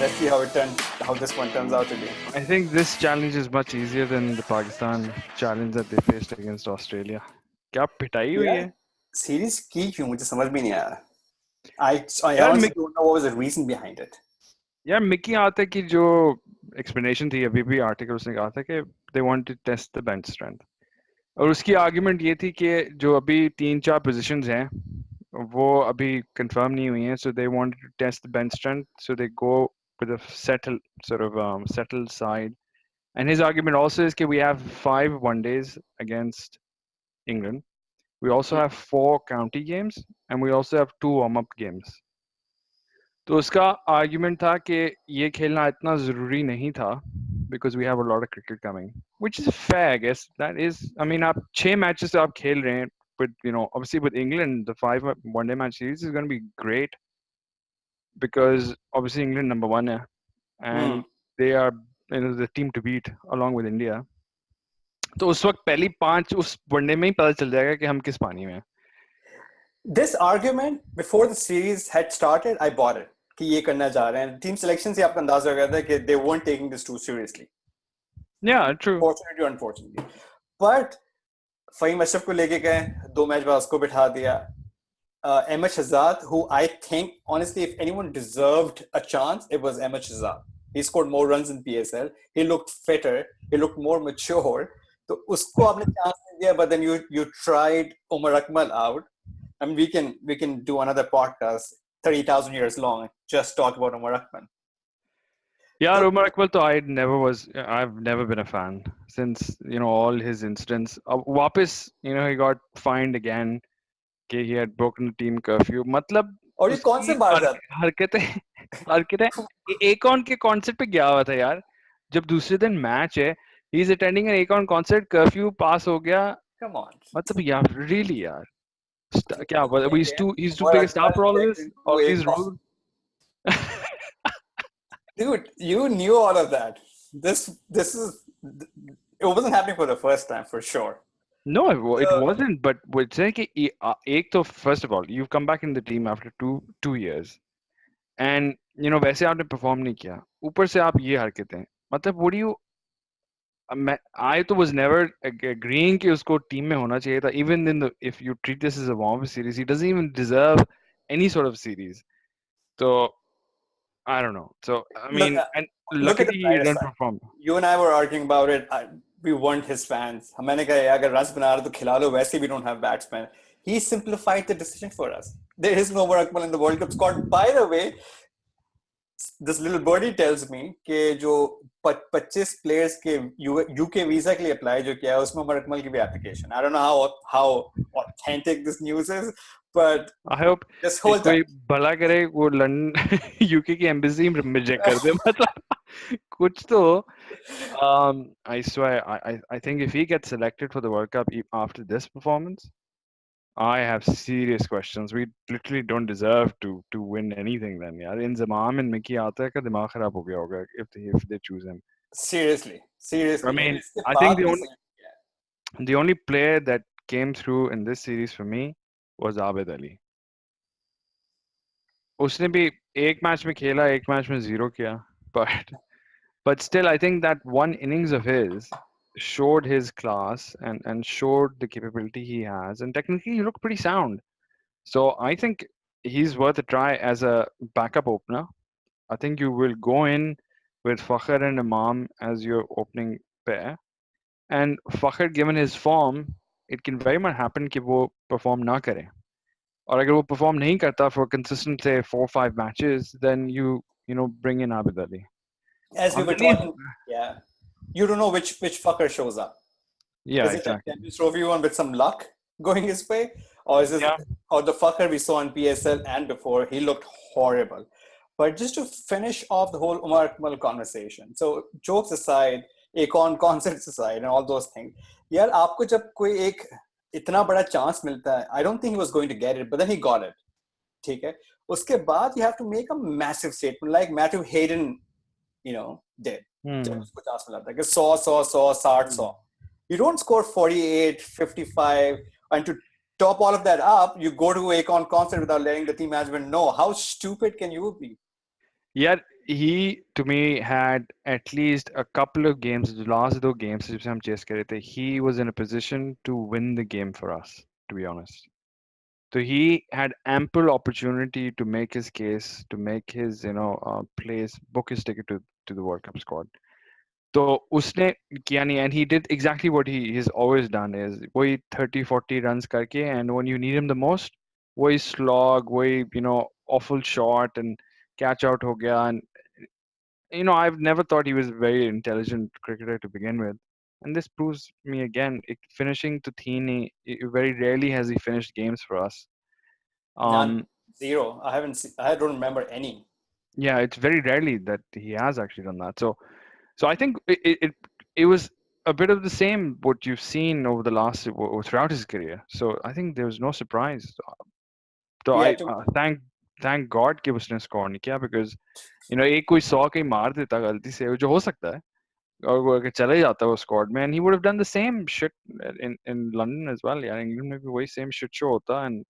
Let's see how this one turns out to be. I think this challenge is much easier than the Pakistan challenge that they faced against Australia. क्या पिटाई हुई यार है series की क्यों मुझे समझ में नहीं आया. I यार honestly don't know what was the reason behind it. यार मिकी आते की जो एक्सप्लेनेशन थी अभी भी आर्टिकल उसने कहा था कि they want to test the bench strength और उसकी आर्गुमेंट ये थी कि जो अभी 3-4 पोजीशंस हैं वो अभी कंफर्म नहीं हुई हैं so they wanted to test the bench strength so they go with a settled side and his argument also is that we have 5 one days against England. We also have 4 county games and we also have 2 warm-up games. तो उसका argument था कि ये खेलना इतना ज़रूरी नहीं था because we have a lot of cricket coming, which is fair, I guess. That is, I mean, आप 6 matches आप खेल रहे हैं, but you know, obviously with England, the 5 one-day match series is going to be great because obviously England number 1 है, and they are the team to beat along with India. तो उस वक्त पहली 5 उस वनडे में ही पता चल जाएगा कि हम किस पानी में हैं. This argument before the series had started, I bought it. कि ये करना चाह रहे हैं. Team selection से आपको अंदाजा हो गया था कि they weren't taking this too seriously. Yeah, true. Fortunately or unfortunately. But Faheem Ashraf को लेके गए 2 मैच बाद उसको बिठा दिया. Ahmed Shahzad, who I think honestly if anyone deserved a chance, it was Ahmed Shahzad. He scored more runs in PSL. He looked fitter. He looked more mature. तो उसको आपने chance नहीं दिया, but then you tried Umar Akmal out. I mean, we can do another podcast, 30,000 years long, just talk about Umar Akmal. Yeah, Umar Akmal, I've never been a fan since, all his incidents. Wapis, he got fined again. कि he had broken the team curfew. मतलब और ये कौन से बार जाते हरकतें एकॉन के concert पे गया हुआ था यार. जब दूसरे दिन मैच है, he is attending an Akon concert, curfew पास हो गया. Come on. मतलब यार, really यार. क्या he's too big a star for all this? All these rules? Dude, you knew all of that. This is, it wasn't happening for the first time, for sure. No, it wasn't. But would say कि first of all, you've come back in the team after two years, and वैसे आपने perform नहीं किया. ऊपर से आप ये हरकतें. मतलब what do you? I was never agreeing कि उसको team में होना चाहिए था. Even if you treat this as a warm series, he doesn't even deserve any sort of series. So I don't know. So I mean, and luckily he didn't perform. You and I were arguing about it. We weren't his fans. मैंने कहा अगर runs बना रहे तो खिला लो. वैसे we don't have batsmen. He simplified the decision for us. There is no Umar Akmal in the World Cup squad. By the way, this little birdie tells me कि जो 25 players के UK visa के लिए apply जो किया है उसमें Umar Akmal की भी application. I don't know how authentic this news is, but I hope just hold कोई भला करे वो लंदन UK की embassy में reject कर दे. मतलब कुछ तो. I swear, I think if he gets selected for the World Cup after this performance, I have serious questions. We literally don't deserve to win anything then. यार Inzamam and Mickey आता है का दिमाग खराब हो गया होगा if they choose him. Seriously. I mean, I think the only player that came through in this series for me was Abid Ali. उसने भी एक मैच में खेला, एक मैच में 0 किया, but still I think that one innings of his showed his class and showed the capability he has, and technically he looked pretty sound. So I think he's worth a try as a backup opener. I think you will go in with Fakhr and Imam as your opening pair, and Fakhr, given his form, it can very much happen कि वो perform ना करे. और अगर वो perform नहीं करता for consistent say 4-5 matches, then you bring in Abid Ali. As we were talking, yeah, you don't know which fucker shows up. Yeah, is exactly. Is it a Champions Trophy one with some luck going his way, or is it or the fucker we saw in PSL and before? He looked horrible. But just to finish off the whole Umar Akmal conversation, so jokes aside, Akon concerts aside, and all those things, यार आपको जब कोई एक इतना बड़ा chance मिलता है, I don't think he was going to get it, but then he got it. ठीक है. उसके बाद you have to make a massive statement like Matthew Hayden, did. जब उसको chance मिला था कि 100, you don't score 48, 55, and to top all of that up, you go to Akon concert without letting the team management know. How stupid can you be? Yet he, to me, had at least a couple of games, the last two games, जिससे हम chase कर रहे थे, he was in a position to win the game for us, to be honest. So he had ample opportunity to make his case, to make his, place, book his ticket to the World Cup squad. तो उसने किया नहीं, and he did exactly what he's always done is वही 30-40 runs करके, and when you need him the most वही slog, वही awful shot and catch out हो गया. And I've never thought he was a very intelligent cricketer to begin with, and this proves me again finishing to Thini, very rarely has he finished games for us. None, um zero. I don't remember any. yeah, it's very rarely that he has actually done that. So I think it was a bit of the same what you've seen over the last throughout his career. So I think there was no surprise. So Yeah, I to thank God कि उसने score नहीं किया, because एक कोई 100 कहीं मार देता गलती से, जो हो सकता है, और वो अगर चले जाता वो squad में, and he would have done the same shit in London as well. यार इंग्लैंड में भी वही same shit show होता, and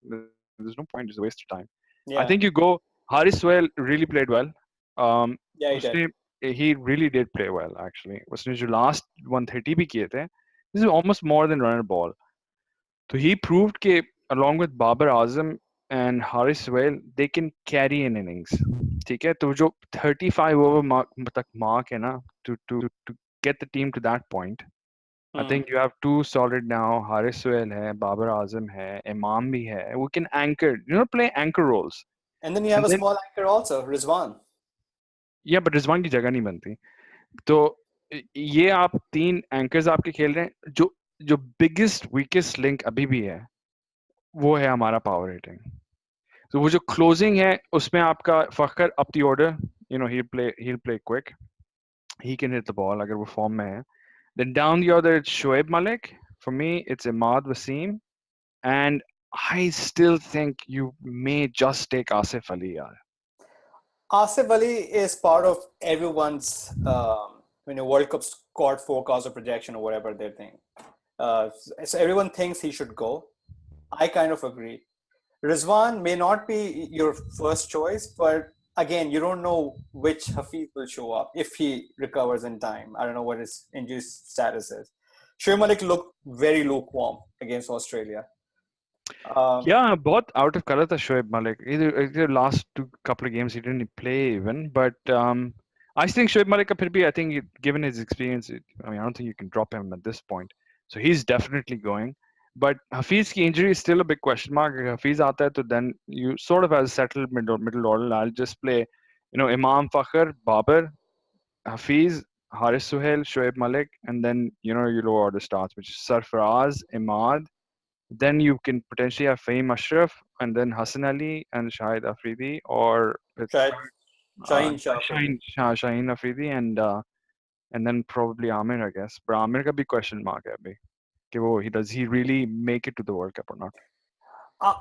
there's no point, it's a waste of time. I think you yeah, go. Haris Sohail really played well. yeah, he did. उसने he really did play well actually. उसने जो last 130 भी किए थे, this is almost more than runner ball. So he proved कि along with Babar Azam and Haris Sohail, they can carry an innings. ठीक है, तो जो 35 over mark है ना, to get the team to that point. I Hmm. think you have two solid now. Haris Sohail hai, Babar Azam hai, Imam bhi hai. We can anchor, play anchor roles. And then you have And a then, small anchor also, Rizwan. yeah, but Rizwan की जगह नहीं बनती. तो ये आप तीन anchors आपके खेल रहे हैं, जो जो बिगेस्ट वीकेस्ट लिंक अभी भी है, वो है हमारा पावर हिटिंग. तो वो जो क्लोजिंग है उसमें आपका Fakhar up the order, he'll play quick, he can hit the ball अगर वो फॉर्म में है. Then down the other it's Shoaib Malik. For me it's Imad Wasim, and I still think you may just take Asif Ali. Yaar. Asif Ali is part of everyone's World Cup squad forecast or projection or whatever they think. So everyone thinks he should go. I kind of agree. Rizwan may not be your first choice, but again, you don't know which Hafiz will show up if he recovers in time. I don't know what his injury status is. Shoaib Malik looked very lukewarm against Australia. Um, Yeah, both out of color था Shoaib Malik. Either last two couple of games he didn't play even, but I think Shoaib Malik फिर भी, I think given his experience, I mean I don't think you can drop him at this point. So he's definitely going. But Hafiz's injury is still a big question mark. If Hafiz आता है, तो then you sort of have a settled middle order. I'll just play, Imam Fakhr, Babar, Hafiz, Haris Suhail, Shoaib Malik, and then you lower order starts, which is Sarfaraz, Imad. Then you can potentially have Fahim Ashraf, and then Hassan Ali and Shahid Afridi, or it's Shahid, Shaheen Shah Afridi. Shaheen Afridi, and then probably Amir, I guess. But Amir का भी question mark है अभी कि वो does he really make it to the World Cup or not?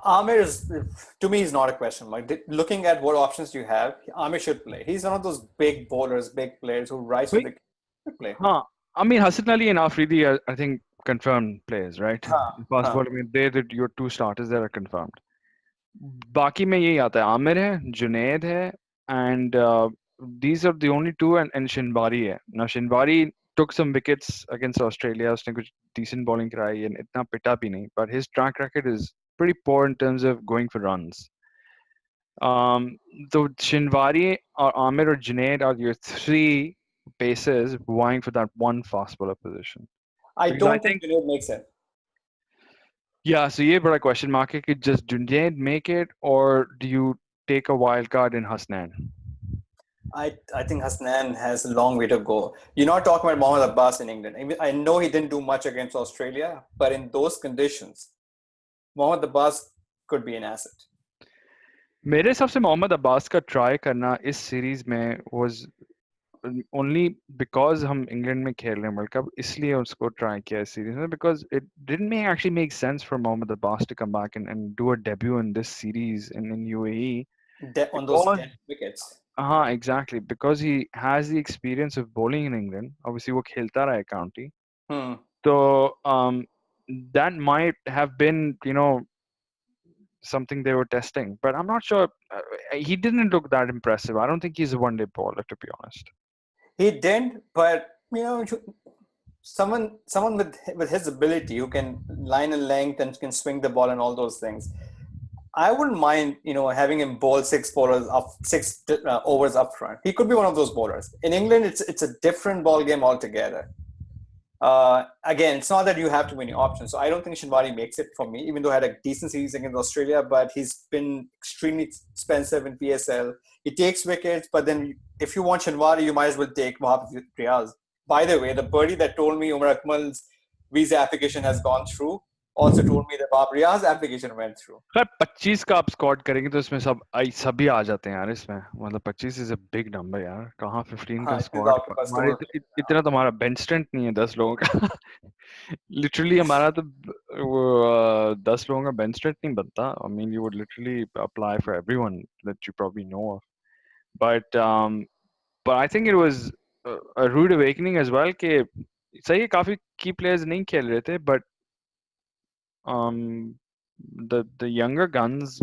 Amir is, to me, is not a question mark. Looking at what options you have, Amir should play. He's one of those big bowlers, big players who rise to Wait, the play. huh? I mean Hassan Ali and Afridi are, I think, confirmed players, right? Huh, huh. Possible. I mean they're your two starters that are confirmed. बाकी में यही आता है, आमिर है, जुनैद है, and these are the only two, and Shinwari है. Now Shinwari took some wickets against Australia, उसने कुछ decent bowling कराई and इतना पिटा भी नहीं, but his track record is pretty poor in terms of going for runs. Um, so Shinwari or Amir or Junaid are your three paces vying for that one fast bowler position. I Because I don't think think, Junaid makes it. yeah, so ये बड़ा question mark है कि just Junaid make it, or do you take a wild card in Hasnan? I think Hasnan has a long way to go. You're not talking about Mohammad Abbas in England. I know he didn't do much against Australia, but in those conditions, Mohammad Abbas could be an asset. मेरे हिसाब से मोहम्मद अब्बास का try करना इस series में was only because हम England में खेल रहे हैं वर्ल्ड कप, इसलिए उसको ट्राई किया इस सीरीज में, because it didn't actually make sense for Mohammad Abbas to come back and do a debut in this series in UAE, On those because dead wickets. हाँ exactly, because he has the experience of bowling in England. Obviously वो खेलता रहा है county, Hmm. so that might have been something they were testing, but I'm not sure. he didn't look that impressive. I don't think he's a one-day bowler, to be honest. He didn't, but someone with his ability who can line and length and can swing the ball and all those things. I wouldn't mind, having him bowl six overs up front. He could be one of those bowlers. In England, it's a different ball game altogether. Again, it's not that you have too many options. So I don't think Shinwari makes it for me, even though I had a decent series against Australia, but he's been extremely expensive in PSL. He takes wickets, but then if you want Shinwari, you might as well take Mohammad Riaz. By the way, the birdie that told me Umar Akmal's visa application has gone through also told me that Mohammad Riaz's application went through. खैर 25 का आप squad करेंगे तो इसमें सभी आ जाते हैं यार इसमें मतलब 25 इज अ बिग नंबर यार कहाँ 15 का हाँ, इतने तो स्क्वाड आपके पास हमारे तो इतना तो हमारा बेंच स्ट्रेंथ नहीं है 10 लोगों का लिटरली हमारा तो वो 10 लोगों का बेंच स्ट्रेंथ नहीं बनता I mean you would literally apply for everyone that you probably know of but but I think it was a rude awakening as well कि सही है काफी की प्लेयर्स नहीं खेल रहे थे but um the younger guns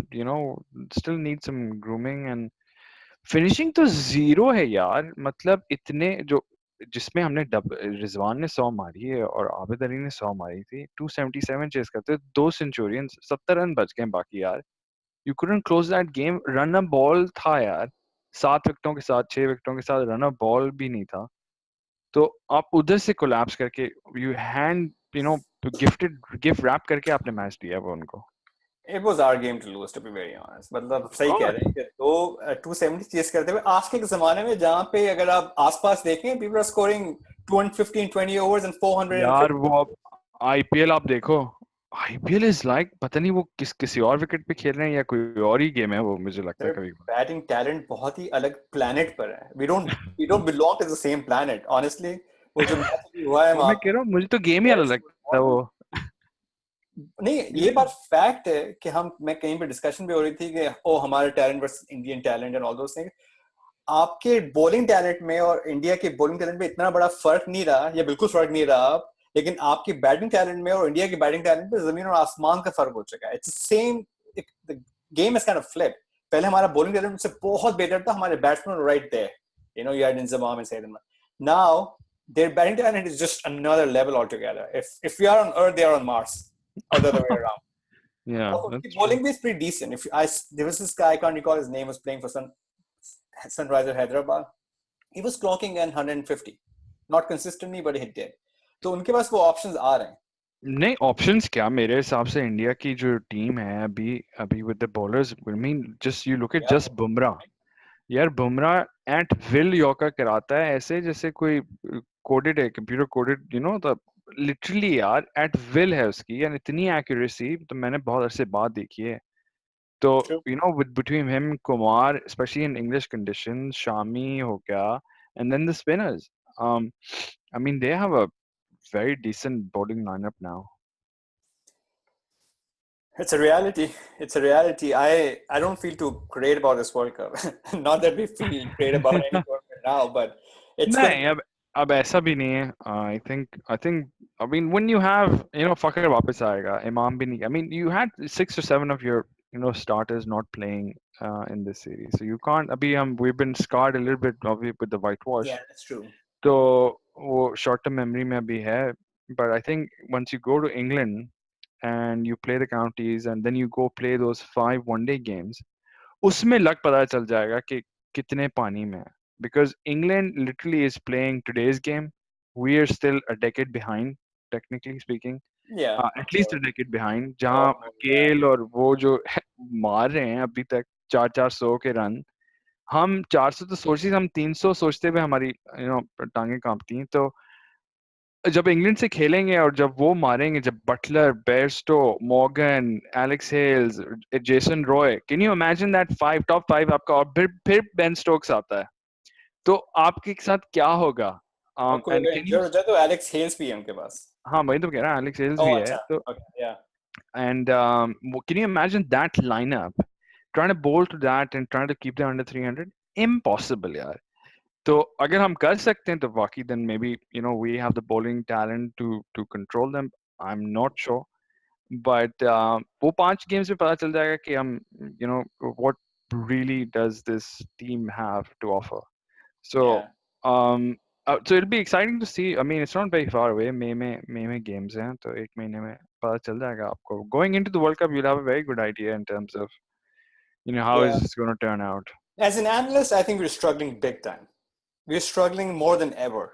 still need some grooming and finishing तो zero है यार मतलब इतने जो जिसमें हमने रिजवान ने 100 मारी है और आबिद अली ने 100 मारी थी 277 चेस करते दो सेंचुरियंस 70 रन बच गए बाकी यार you couldn't close that game run a ball था यार 7 विकेटों के साथ 6 विकेटों के साथ रन अ बॉल भी नहीं था तो आप उधर से कोलैप्स करके यू हैंड गिफ्ट रैप करके आपने मैच दिया वो उनको It was our game to lose, to be very honest. मतलब सही कह रहे हैं कि 270 चेस करते हुए आज के ज़माने में जहाँ पे अगर आप आसपास देखें people are scoring 215 20 overs and यार 450. वो आईपीएल आप देखो आईपीएल इज लाइक पता नहीं वो किसी और विकेट पे खेल रहे हैं या कोई और ही गेम है वो मुझे लगता है Their कभी batting talent बहुत ही अलग planet पर है. We don't belong to the same planet. Honestly, वो जो मैच हुआ है वो वहाँ मैं कह रहा हूँ मुझे तो गेम ही अलग पे लगता है वो नहीं, ये बात फैक्ट है कि मैं कहीं पे डिस्कशन भी हो रही थी कि ओ हमारा talent versus Indian talent and all those things. आपके बॉलिंग टैलेंट में और इंडिया के बॉलिंग टैलेंट में इतना बड़ा फर्क नहीं रहा, या बिल्कुल फर्क नहीं रहा. लेकिन आपकी बैटिंग टैलेंट में और इंडिया की बैटिंग टैलेंट में जमीन और आसमान का फर्क हो चुका है. It's same, the game is kind of flip. पहले हमारा बॉलिंग टैलेंट से बहुत बेहतर था, हमारे batsman right there, you had Inzamam and Syed. Now their batting talent is just another level altogether. If we are on Earth, they are on Mars, or the other way around. yeah Also, the that's true bowling is pretty decent. There was this guy, I can't recall his name, was playing for Sunrisers Hyderabad. He was clocking in 150, not consistently, but he did. तो उनके पास वो options आ रहे हैं. नहीं options क्या मेरे हिसाब से इंडिया की जो टीम है अभी अभी with the bowlers I mean just you look at Yeah. Just Bumrah यार बुमराह एट विल यॉर्कर कराता है ऐसे जैसे कोई कोडेड है कंप्यूटर कोडेड द लिटरली यार एट विल है उसकी यार इतनी एक्यूरेसी तो मैंने बहुत अरसे बाद देखी है तो True. with between him Kumar especially in English conditions Shami हो गया and then the spinners I mean they have a very decent bowling lineup now. It's a reality. It's a reality. I don't feel too great about this World Cup. Not that we feel great about any World Cup now, but it's gonna. नहीं अब ऐसा भी नहीं है I think I mean when you have फकर वापस आएगा इमाम भी नहीं I mean you had 6 or 7 of your starters not playing in this series so you can't अभी हम we've been scarred a little bit with the whitewash Yeah, that's true. तो वो short term memory में अभी है but I think once you go to England and you play the counties and then you go play those 5 one-day games उसमें लग पता चल जाएगा कि कितने पानी में है because England literally is playing today's game we are still a decade behind technically speaking Yeah. at least a decade behind Or जहाँ more, yeah. केल और वो जो मार रहे हैं अभी तक 400 के रन हम 400 तो सोचते हम 300 सोचते हुए हमारी टांगे कांपती हैं तो जब इंग्लैंड से खेलेंगे और जब वो मारेंगे जब Buttler Bairstow Morgan Alex Hales Jason Roy can you imagine that top 5 आपका और फिर बेन स्टोक्स आता है तो आपके साथ क्या होगा और कोई एंड अगर कैन यू इंजर्ड हो जाए तो एलेक्स हेल्स भी है उनके पास. हाँ वही तो कह रहा हूँ एलेक्स हेल्स Oh, भी है अच्छा. तो Okay, yeah. and can you imagine that lineup trying to bowl to that and trying to keep them under 300 impossible यार तो अगर हम कर सकते हैं तो वाकई then maybe we have the bowling talent to control them I'm not sure but वो 5 गेम्स में पता चल जाएगा कि हम what really does this team have to offer? So Yeah. um so it'll be exciting to see. I mean, it's not very far away. मई में games हैं, तो एक महीने में पता चल जाएगा आपको. Going into the World Cup, you'll have a very good idea in terms of how Yeah. is this going to turn out. As an analyst, I think we're struggling big time. We're struggling more than ever.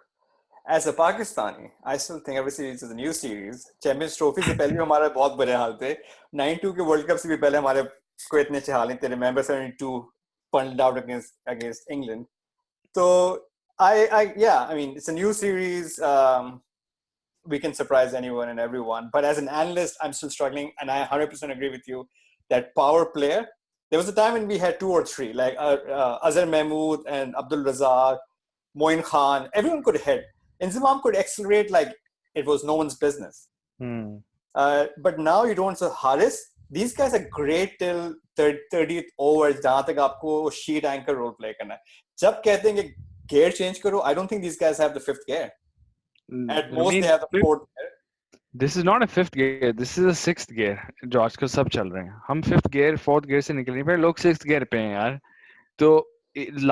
As a Pakistani, I still think every series is a new series. Champions Trophy से पहले भी हमारा बहुत बुरे हाल थे. 92 के World Cup से भी पहले हमारे को इतने अच्छे हाल नहीं थे. Remember 72 pulled out against England. So I mean, it's a new series. We can surprise anyone and everyone. But as an analyst, I'm still struggling, and I 100% agree with you that power player. There was a time when we had two or three, like Azhar Mahmood and Abdul Razak, Moin Khan. Everyone could hit. Inzamam could accelerate like it was no one's business. Hmm. But now you don't. So Haris, these guys are great till 30th overs. जहाँ तक आपको sheet anchor role play करना है. जब कहते हैं कि gear change करो, I don't think these guys have the fifth gear. At I most, they mean, have the fourth gear. this is not a fifth gear. This is a sixth gear. जो आजकल सब चल रहे हैं. हम fifth gear, fourth gear से निकल नहीं पाए. लोग sixth gear पे हैं यार. तो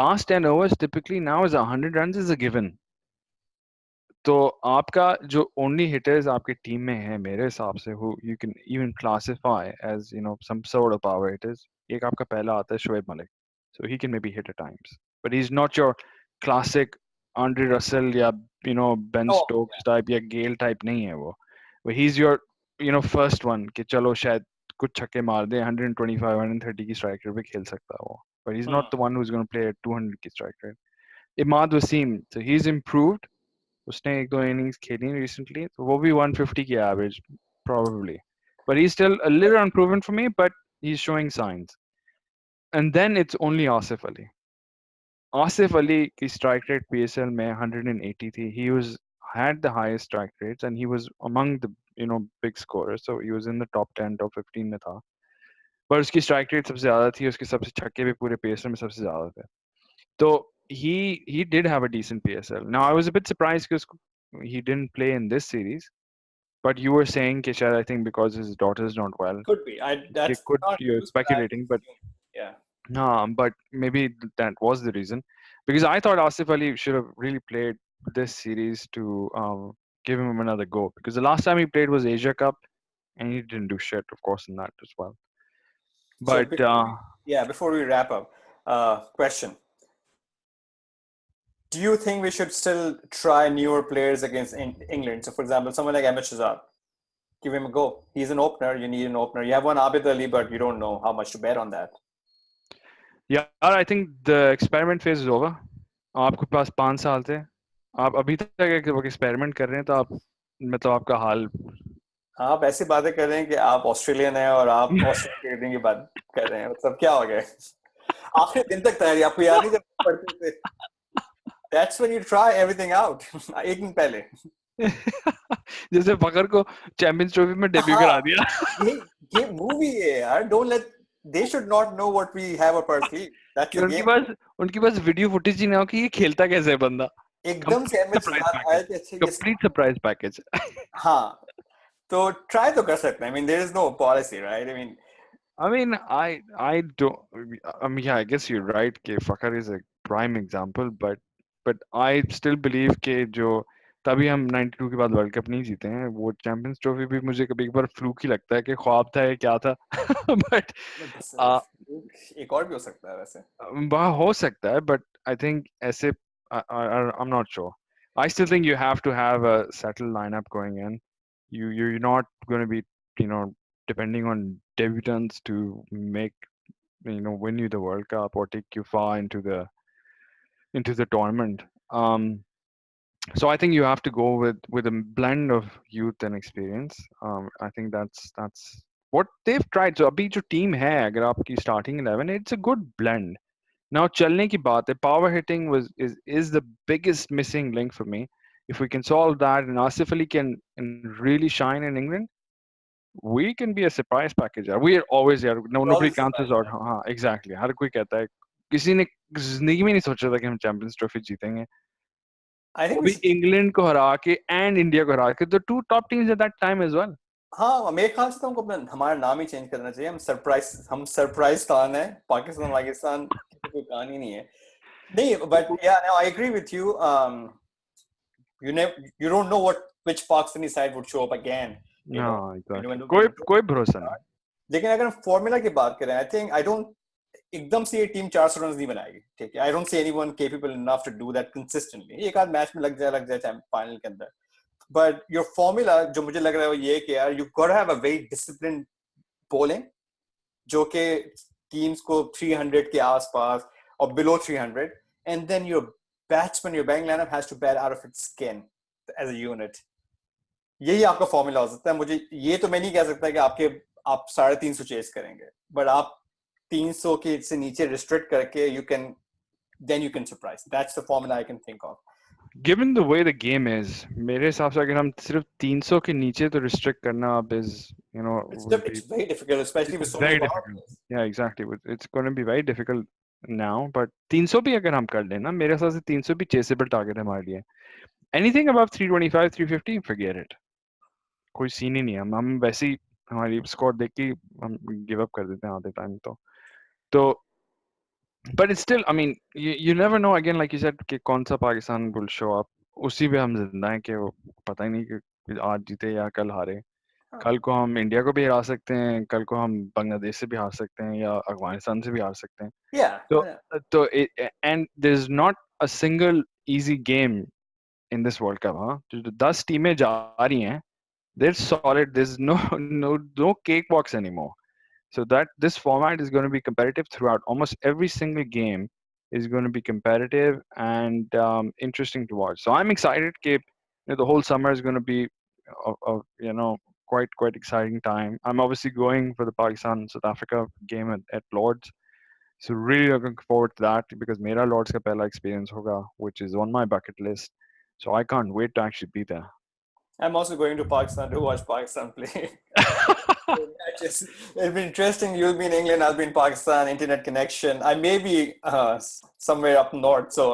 last 10 overs typically now is 100 runs is a given. तो आपका जो ओनली हिटर्स आपके टीम में है मेरे हिसाब से who you can even classify as some sort of power hitters, एक आपका पहला आता है Shoaib Malik, so he can maybe hit at times, but he's not your classic Andre Russell या Ben Oh, Stokes type या Gale type नहीं है वो. But he's your first one कि चलो शायद कुछ छक्के मार दे, 125 130 की स्ट्राइक रेट पे खेल सकता है वो, but he's yeah. not the one who's going to play at 200 की strike rate. Imad Wasim, so he's improved. उसने एक दो इनिंग्स खेली recently, तो वो भी 150 की average probably, but he's still a little unproven for me, but he's showing signs. And then it's only Asif Ali. Asif Ali की strike rate PSL में 180 थी. He was had the highest strike rates and he was among the big scorers, so he was in the top 10 top 15 में था. पर उसकी strike rate सबसे ज़्यादा थी, उसके सबसे छक्के भी पूरे PSL में सबसे ज़्यादा थे. So he did have a decent PSL. Now I was a bit surprised because he didn't play in this series. But you were saying, Kishad, I think because his daughter is not well, Could be. he That's could, not you're news, but I speculating, but assume. Yeah. but maybe that was the reason. Because I thought Asif Ali should have really played this series to give him another go. Because the last time he played was Asia Cup, and he didn't do shit, of course, in that as well. So But before we wrap up, question: do you think we should still try newer players against England? So, for example, someone like Ahmed Shahzad, give him a go. He's an opener. You need an opener. You have one Abid Ali, but you don't know how much to bet on that. yeah, I think the experiment phase is over. आपके पास 5 साल थे, आप अभी तक एक experiment कर रहे हैं, तो आप मतलब आपका हाल आप ऐसी बातें कर रहे हैं कि आप ऑस्ट्रेलियन हैं और आप ऑस्ट्रेलियन क्रिकेट की बात कर रहे हैं. मतलब क्या हो गया? आखिरी दिन तक तैयारी. आपको याद नहीं जब पढ़ते थे? That's when you try everything out. एक दिन पहले. जैसे फखर को चैंपियंस ट्रॉफी में डेब्यू करा हाँ, दिया. ये मूवी है यार. Don't let. They should not know what we have up our sleeve. That's कि the game. उनके पास वीडियो फुटेज ही ना हो कि ये खेलता कैसे है बंदा. एकदम से कंप्लीट एमएच सरप्राइज साथ आया पैकेज, कि अच्छे ये कंप्लीट सरप्राइज पैकेज. हाँ, तो ट्राई तो कर सकते हैं. I mean, there is no policy, right? I mean, I don't. I mean, yeah, I guess you're right. कि फखर is a prime example, but I still believe कि जो तभी हम 92 के बाद वर्ल्ड कप नहीं जीते हैं, वो चैंपियंस ट्रॉफी भी मुझे कभी कभार फ्लूक ही लगता है कि ख्वाब था या क्या था. बट बस एक और भी हो सकता है वैसे. वहाँ हो सकता है, but I think ऐसे I'm not sure. I still think you have to have a settled lineup going in. You're not going to be you know depending on debutants to make win you the World Cup or take you far into the tournament. So I think you have to go with a blend of youth and experience. I think that's what they've tried. So अभी जो team है, अगर आपकी starting 11, it's a good blend. Now चलने की बात है, power hitting is the biggest missing link for me. If we can solve that and Asif Ali can really shine in England, we can be a surprise package. We are always there. No, We're nobody always cancels surprised. out. हाँ, exactly. हर कोई कहता है, किसी ने जिंदगी में नहीं सोचा था कि हम चैंपियंस ट्रॉफी जीतेंगे. I वो think we भी should. इंग्लैंड को हरा के एंड इंडिया को हरा के, the two top teams at that time as well. हाँ मेरे ख्याल से तो हमको अपना हमारा नाम ही चेंज करना चाहिए। हम सरप्राइज स्थान है। पाकिस्तान पाकिस्तान की तो कोई कहानी नहीं है। नहीं, but yeah, no, I agree with you. You don't know what which Pakistani side would show up again. You know, हाँ एग्जैक्टली, when कोई the कोई tournament भरोसा नहीं। start. लेकिन अगर हम फॉर्मूला की बात करें, आई डोंट एकदम से ये टीम 400 रन नहीं बनाएगी, ठीक है। I don't see anyone capable enough to do that consistently. एक आध मैच में लग जाए चाहे फाइनल के अंदर। बट योर फॉर्मूला जो मुझे लग रहा है वो ये कि यार you got have a very discipline bowling, जो कि टीम्स को 300 के आसपास और below 300, and then your batsman, your batting lineup has to bat out of its skin as a unit. यही आपका फॉर्मूला हो सकता है। मुझे ये तो मैं नहीं कह सकता कि आप 350 चेस करेंगे, बट आप 300 के से नीचे रिस्ट्रिक्ट करके you can surprise. That's the formula I can think of. Given the way the game is, मेरे हिसाब से अगर हम सिर्फ 300 के नीचे तो रिस्ट्रिक्ट करना अब is, you know, would be, It's very difficult, especially with it's so many very power difficult. plays. या exactly, it's gonna be very difficult now, but 300 भी अगर हम कर लेना, मेरे हिसाब से 300 भी चेसेबल टारगेट है हमारे लिए। एनीथिंग अबव 325 350 फॉरगेट इट, कोई सीन ही नहीं है। हम वैसे ही हमारी स्कोर देख के हम गिव अप कर देते हैं आधे टाइम तो but it's still, I mean, you never know, again like you said, कि कौन सा पाकिस्तान will show up। उसी पे हम जिंदा हैं कि वो पता ही नहीं कि आज जीते या कल हारे। Huh. कल को हम इंडिया को भी हरा सकते हैं, कल को हम बांग्लादेश से भी हार सकते हैं या अफगानिस्तान से भी हार सकते हैं। Yeah, तो yeah. तो and there's not a single easy game in this World Cup, हाँ। जो 10 टीमें जा रही हैं, they're solid, there's no cakewalks anymore। So that this format is going to be competitive throughout. Almost every single game is going to be competitive and interesting to watch. So I'm excited. The whole summer is going to be quite exciting time. I'm obviously going for the Pakistan South Africa game at Lords. So really looking forward to that because mera Lords ka pehla experience hoga, which is on my bucket list. So I can't wait to actually be there. I'm also going to Pakistan to watch Pakistan play. Matches. It'll be interesting. You'll be in England, I'll be in Pakistan. Internet connection. I may be somewhere up north, so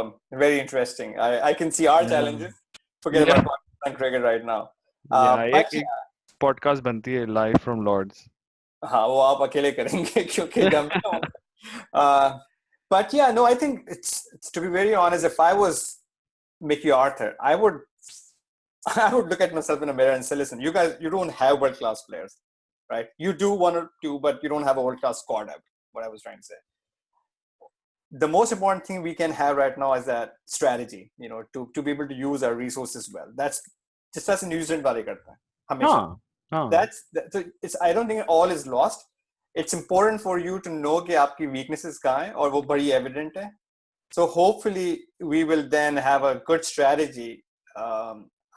very interesting. I can see our Yeah. challenges. Forget Yeah. about Pakistan cricket right now. Yeah. But एक podcast बनती है live from Lords. हाँ वो आप अकेले करेंगे क्योंकि दम नहीं होगा। But yeah, no, I think it's to be very honest, if I was Mickey Arthur, I would look at myself in a mirror and say, listen, you guys, you don't have world class players, right? You do one or two, but you don't have a world class squad. What I was trying to say. The most important thing we can have right now is that strategy, to be able to use our resources well. That's just as a New Zealand वाले करता है हमेशा। हाँ हाँ So I don't think all is lost. It's important for you to know कि आपकी weaknesses कहाँ हैं और वो बड़ी evident है. So hopefully we will then have a good strategy.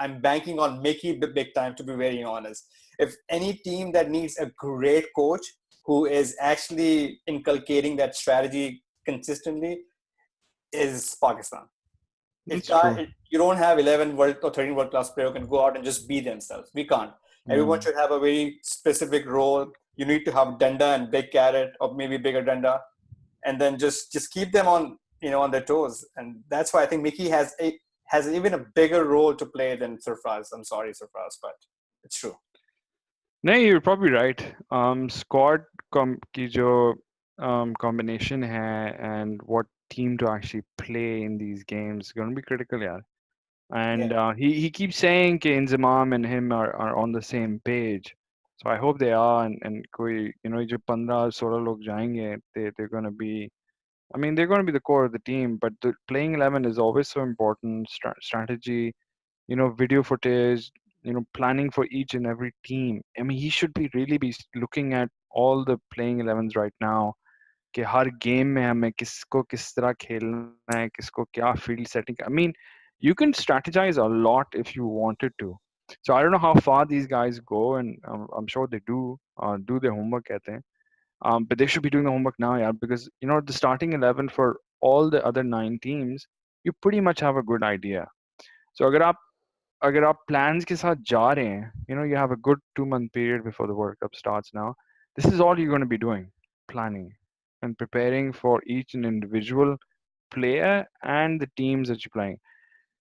I'm banking on Mickey big time, to be very honest. If any team that needs a great coach who is actually inculcating that strategy consistently is Pakistan. it's true. You don't have 11 world or 13 world class players who can go out and just be themselves. We can't. Everyone Mm. should have a very specific role. You need to have Danda and Big Carrot, or maybe bigger Danda, and then just keep them on their toes. And that's why I think Mickey has even a bigger role to play than Surfraz. I'm sorry, Surfraz, but it's true. No, you're probably right. Squad की जो combination है and what team to actually play in these games is going to be critical, yeah. Yeah. And he keeps saying कि Inzamam and him are on the same page. So I hope they are, and कोई जो 15-16 लोग जाएंगे, they're going to be, I mean, they're going to be the core of the team, but the playing 11 is always so important. Strategy, video footage, planning for each and every team. I mean, he should be really be looking at all the playing 11s right now. कि हर game में हमें किसको किस तरह खेलना है, किसको क्या field setting. I mean, you can strategize a lot if you wanted to. So I don't know how far these guys go, and I'm sure they do their homework कहते हैं. But they should be doing the homework now, yeah, because the starting 11 for all the other 9 teams, you pretty much have a good idea. So अगर आप plans के साथ जा रहे हैं, you have a good 2-month period before the World Cup starts now. This is all you're going to be doing, planning and preparing for each and individual player and the teams that you're playing.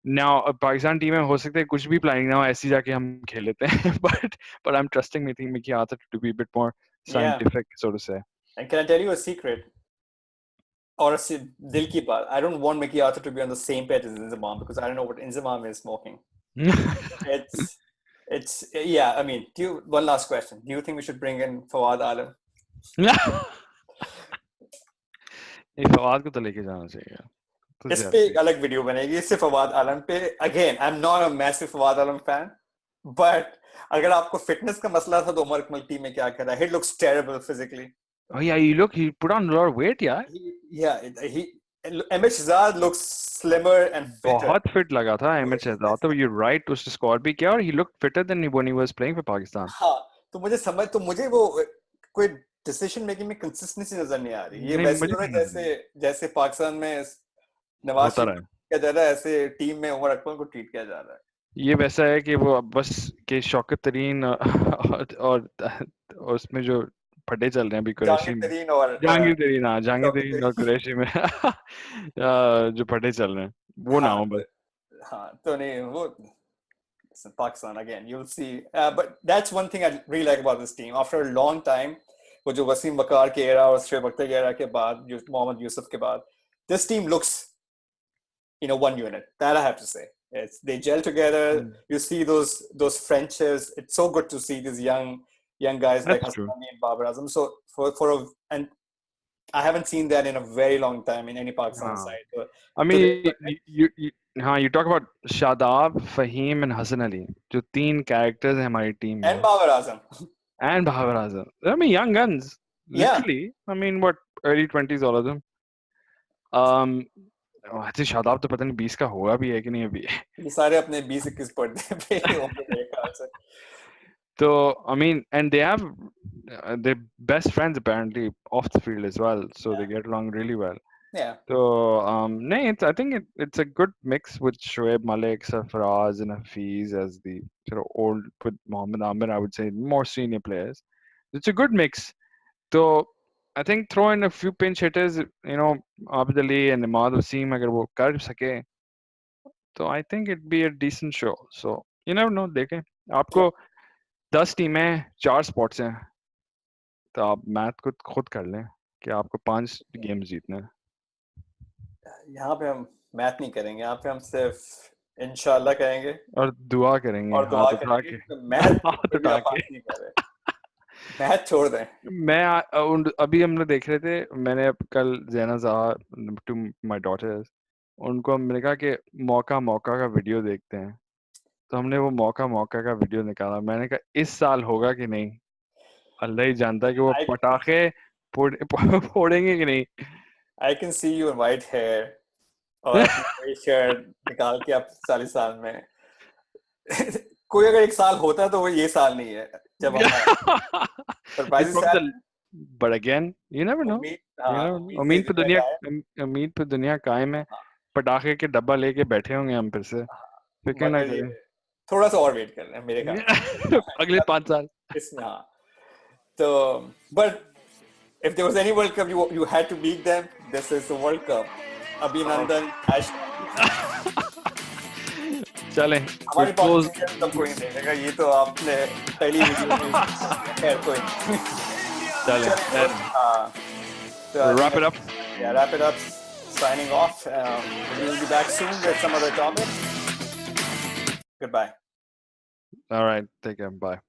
now Pakistan team में हो सकता है कुछ भी planning ना हो, ऐसे जाके हम खेल लेते हैं but I'm trusting my team Mickey Arthur to be a bit more Yeah. scientific, so to say. And can I tell you a secret? Or dil ki baat. I don't want Mickey Arthur to be on the same page as Inzamam because I don't know what Inzamam is smoking. It's yeah. I mean, one last question. Do you think we should bring in Fawad Alam? Fawad को तो लेके जाना चाहिए तो इस पे एक अलग वीडियो बनेगी इससे फवाद आलम पे. Again I am not a massive Fawad Alam fan, but अगर आपको फिटनेस का मसला था तो उमर अकमल टीम में क्या कर रहा है? He looks terrible physically. Oh yeah, he put on a lot of weight, yeah. MH Shahzad looks slimmer and fitter. बहुत फिट लगा था एमएच शहजाद तो you're right, उसने स्कोर भी किया और he looked fitter than when he was playing for Pakistan. हाँ, तो मुझे वो कोई डिसीजन मेकिंग में कंसिस्टेंसी नजर नहीं आ रही. ये वैसे हो रहा है जैसे पाकिस्तान में नवाज शरीफ किया जा रहा है, ऐसे टीम में उमर अकमल को ट्रीट किया जा रहा है. ये वैसा है कि वो बस के शौकत तरीन और उसमें जो फटे चल रहे हैं अभी कुरैशी में, जहांगीर तरीन और कुरैशी में जो फटे चल रहे हैं वो ना हो बस. हाँ तो नहीं वो Pakistan again you'll see, but that's one thing I really like about this team. After a long time, वो जो वसीम वकार के एरा और शोएब अख्तर के एरा के बाद, जो मोहम्मद यूसुफ के बाद, this team looks, one unit. That I have to say. They gel together. You see those Frenches. It's so good to see these young guys like Hassani and Babar Azam. So and I haven't seen that in a very long time in any Pakistan side. So, I mean, you talk about Shadab, Fahim, and Hassan Ali, जो तीन characters हैं हमारी team में. And Babar Azam. And Babar Azam. I mean, young guns. Literally. Yeah. I mean, what, early 20s, all of them. अच्छा शादाब तो पता नहीं 20 का हुआ भी है कि नहीं अभी. ये सारे अपने 20-21 पर्दे पे होंगे मेरे ख्याल से. So I mean, and they have they're best friends apparently off the field as well, so they get along really well. Yeah. So I think it's a good mix with Shoaib Malik, Sarfaraz, and Hafiz as the sort of old, with Mohammed Amir, I would say more senior players. It's a good mix. So I think throw in a few pinch hitters, Abid Ali and Imad Wasim, agar wo kar sake, so I think it'd be a decent show. So you never know, देखें आपको 10 टीमें 4 spots हैं तो आप math को खुद कर लें कि आपको 5 गेम्स जीतने हैं. यहाँ पे हम मैथ नहीं करेंगे, यहाँ पे हम सिर्फ इंशाल्लाह कहेंगे और दुआ करेंगे और दुआ करेंगे. मैथ नहीं कर रहे. मैथ छोड़ दें. मैं अभी हम लोग देख रहे थे, मैंने कल ज़ैना ज़हा टू माय डॉटर्स, उनको मैंने कहा कि मौका का वीडियो देखते हैं, तो हमने वो मौका का वीडियो निकाला. मैंने कहा इस साल होगा कि नहीं, अल्लाह ही जानता है कि वो पटाखे फोड़ेंगे कि नहीं. I can see you in white hair और अपनी शर्ट निकाल के आप 40 साल में. कोई अगर एक साल होता तो वो ये साल नहीं है जब हम but again you never know. उम्मीद पे दुनिया कायम है. पटाखे के डब्बा लेके बैठे होंगे हम फिर से. फिक्र ना करें, थोड़ा सा और वेट कर रहे हैं मेरे ख्याल अगले 5 साल इसमें. हाँ तो but if there was any World Cup you had to beat them, this is the World Cup. Abhinandan चलें हमारी पॉलिटिक्स तब कोई नहीं देखेगा. ये तो आपने पहली वीडियो में खैर कोई चलें. wrap it up. Yeah, wrap it up. Signing off. We'll be back soon with some other topic. Goodbye. All right, take care. Bye.